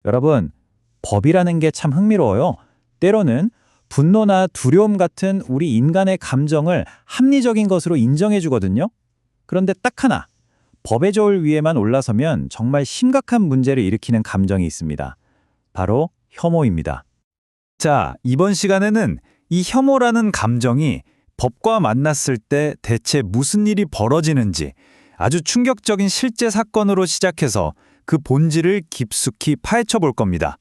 여러분, 법이라는 게 참 흥미로워요. 때로는 분노나 두려움 같은 우리 인간의 감정을 합리적인 것으로 인정해 주거든요. 그런데 딱 하나, 법의 저울 위에만 올라서면 정말 심각한 문제를 일으키는 감정이 있습니다. 바로 혐오입니다. 자, 이번 시간에는 이 혐오라는 감정이 법과 만났을 때 대체 무슨 일이 벌어지는지 아주 충격적인 실제 사건으로 시작해서 그 본질을 깊숙이 파헤쳐 볼 겁니다.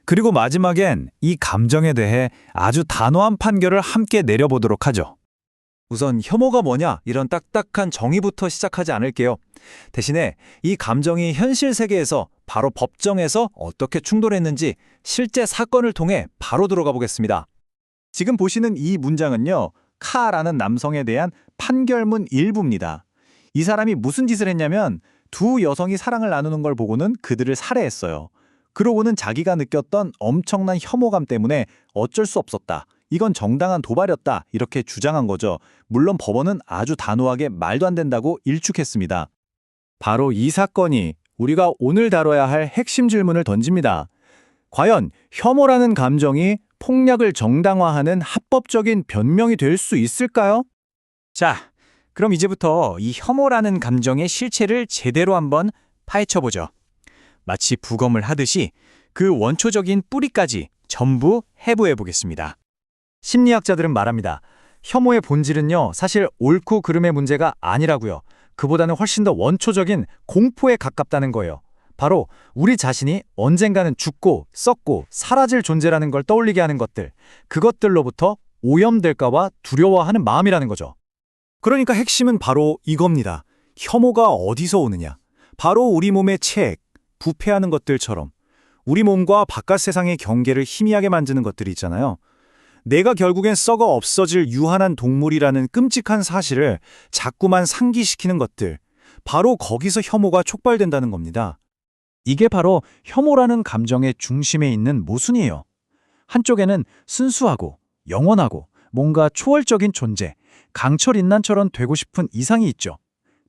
그리고 마지막엔 이 감정에 대해 아주 단호한 판결을 함께 내려보도록 하죠. 우선 혐오가 뭐냐 이런 딱딱한 정의부터 시작하지 않을게요. 대신에 이 감정이 현실 세계에서 바로 법정에서 어떻게 충돌했는지 실제 사건을 통해 바로 들어가 보겠습니다. 지금 보시는 이 문장은요, 카라는 남성에 대한 판결문 일부입니다. 이 사람이 무슨 짓을 했냐면 두 여성이 사랑을 나누는 걸 보고는 그들을 살해했어요. 그러고는 자기가 느꼈던 엄청난 혐오감 때문에 어쩔 수 없었다. 이건 정당한 도발이었다. 이렇게 주장한 거죠. 물론 법원은 아주 단호하게 말도 안 된다고 일축했습니다. 바로 이 사건이 우리가 오늘 다뤄야 할 핵심 질문을 던집니다. 과연 혐오라는 감정이 폭력을 정당화하는 합법적인 변명이 될 수 있을까요? 자, 그럼 이제부터 이 혐오라는 감정의 실체를 제대로 한번 파헤쳐보죠. 마치 부검을 하듯이 그 원초적인 뿌리까지 전부 해부해 보겠습니다. 심리학자들은 말합니다. 혐오의 본질은요, 사실 옳고 그름의 문제가 아니라고요. 그보다는 훨씬 더 원초적인 공포에 가깝다는 거예요. 바로 우리 자신이 언젠가는 죽고 썩고 사라질 존재라는 걸 떠올리게 하는 것들, 그것들로부터 오염될까봐 두려워하는 마음이라는 거죠. 그러니까 핵심은 바로 이겁니다. 혐오가 어디서 오느냐? 바로 우리 몸의 체액, 부패하는 것들처럼 우리 몸과 바깥 세상의 경계를 희미하게 만드는 것들이 있잖아요. 내가 결국엔 썩어 없어질 유한한 동물이라는 끔찍한 사실을 자꾸만 상기시키는 것들, 바로 거기서 혐오가 촉발된다는 겁니다. 이게 바로 혐오라는 감정의 중심에 있는 모순이에요. 한쪽에는 순수하고 영원하고 뭔가 초월적인 존재, 강철인난처럼 되고 싶은 이상이 있죠.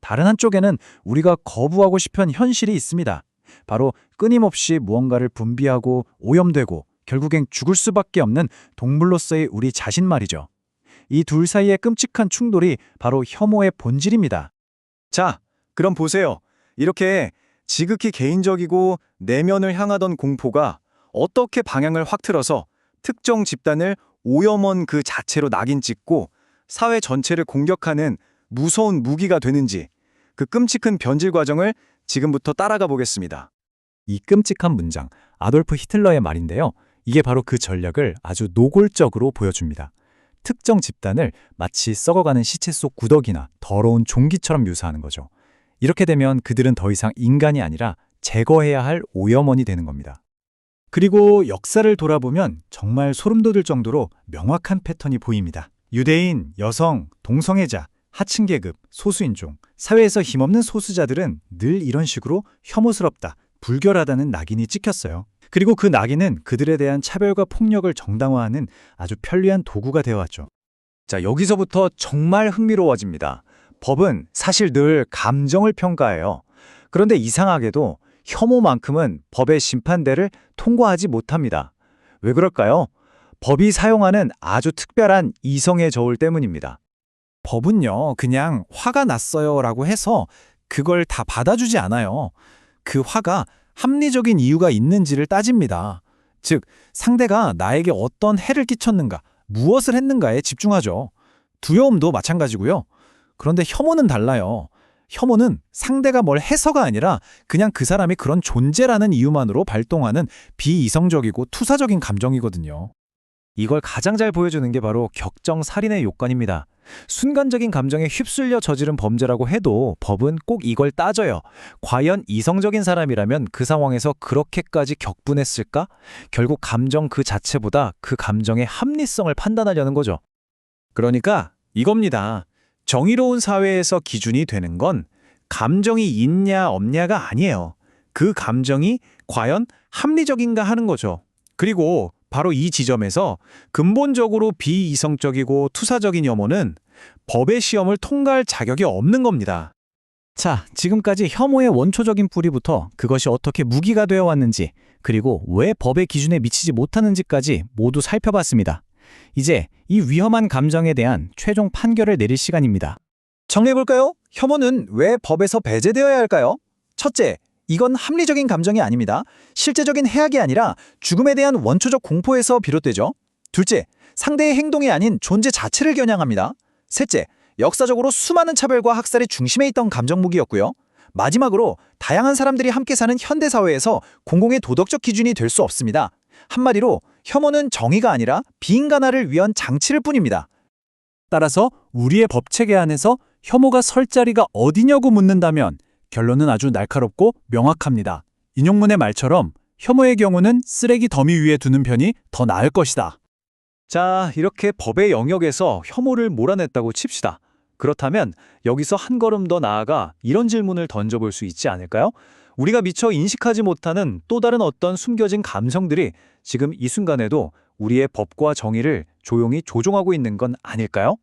다른 한쪽에는 우리가 거부하고 싶은 현실이 있습니다. 바로 끊임없이 무언가를 분비하고 오염되고 결국엔 죽을 수밖에 없는 동물로서의 우리 자신 말이죠. 이 둘 사이의 끔찍한 충돌이 바로 혐오의 본질입니다. 자, 그럼 보세요. 이렇게 지극히 개인적이고 내면을 향하던 공포가 어떻게 방향을 확 틀어서 특정 집단을 오염원 그 자체로 낙인 찍고 사회 전체를 공격하는 무서운 무기가 되는지, 그 끔찍한 변질 과정을 지금부터 따라가 보겠습니다. 이 끔찍한 문장, 아돌프 히틀러의 말인데요. 이게 바로 그 전략을 아주 노골적으로 보여줍니다. 특정 집단을 마치 썩어가는 시체 속 구더기나 더러운 종기처럼 묘사하는 거죠. 이렇게 되면 그들은 더 이상 인간이 아니라 제거해야 할 오염원이 되는 겁니다. 그리고 역사를 돌아보면 정말 소름 돋을 정도로 명확한 패턴이 보입니다. 유대인, 여성, 동성애자, 하층 계급, 소수인종, 사회에서 힘없는 소수자들은 늘 이런 식으로 혐오스럽다, 불결하다는 낙인이 찍혔어요. 그리고 그 낙인은 그들에 대한 차별과 폭력을 정당화하는 아주 편리한 도구가 되어왔죠. 자, 여기서부터 정말 흥미로워집니다. 법은 사실 늘 감정을 평가해요. 그런데 이상하게도 혐오만큼은 법의 심판대를 통과하지 못합니다. 왜 그럴까요? 법이 사용하는 아주 특별한 이성의 저울 때문입니다. 법은요, 그냥 화가 났어요 라고 해서 그걸 다 받아주지 않아요. 그 화가 합리적인 이유가 있는지를 따집니다. 즉, 상대가 나에게 어떤 해를 끼쳤는가, 무엇을 했는가에 집중하죠. 두려움도 마찬가지고요. 그런데 혐오는 달라요. 혐오는 상대가 뭘 해서가 아니라 그냥 그 사람이 그런 존재라는 이유만으로 발동하는 비이성적이고 투사적인 감정이거든요. 이걸 가장 잘 보여주는 게 바로 격정살인의 요건입니다. 순간적인 감정에 휩쓸려 저지른 범죄라고 해도 법은 꼭 이걸 따져요. 과연 이성적인 사람이라면 그 상황에서 그렇게까지 격분했을까? 결국 감정 그 자체보다 그 감정의 합리성을 판단하려는 거죠. 그러니까 이겁니다. 정의로운 사회에서 기준이 되는 건 감정이 있냐 없냐가 아니에요. 그 감정이 과연 합리적인가 하는 거죠. 그리고 바로 이 지점에서 근본적으로 비이성적이고 투사적인 혐오는 법의 시험을 통과할 자격이 없는 겁니다. 자, 지금까지 혐오의 원초적인 뿌리부터 그것이 어떻게 무기가 되어 왔는지, 그리고 왜 법의 기준에 미치지 못하는지까지 모두 살펴봤습니다. 이제 이 위험한 감정에 대한 최종 판결을 내릴 시간입니다. 정리해볼까요? 혐오는 왜 법에서 배제되어야 할까요? 첫째, 이건 합리적인 감정이 아닙니다. 실제적인 해악이 아니라 죽음에 대한 원초적 공포에서 비롯되죠. 둘째, 상대의 행동이 아닌 존재 자체를 겨냥합니다. 셋째, 역사적으로 수많은 차별과 학살의 중심에 있던 감정 무기였고요. 마지막으로 다양한 사람들이 함께 사는 현대사회에서 공공의 도덕적 기준이 될 수 없습니다. 한마디로 혐오는 정의가 아니라 비인간화를 위한 장치일 뿐입니다. 따라서 우리의 법체계 안에서 혐오가 설 자리가 어디냐고 묻는다면 결론은 아주 날카롭고 명확합니다. 인용문의 말처럼 혐오의 경우는 쓰레기 더미 위에 두는 편이 더 나을 것이다. 자, 이렇게 법의 영역에서 혐오를 몰아냈다고 칩시다. 그렇다면 여기서 한 걸음 더 나아가 이런 질문을 던져볼 수 있지 않을까요? 우리가 미처 인식하지 못하는 또 다른 어떤 숨겨진 감성들이 지금 이 순간에도 우리의 법과 정의를 조용히 조종하고 있는 건 아닐까요?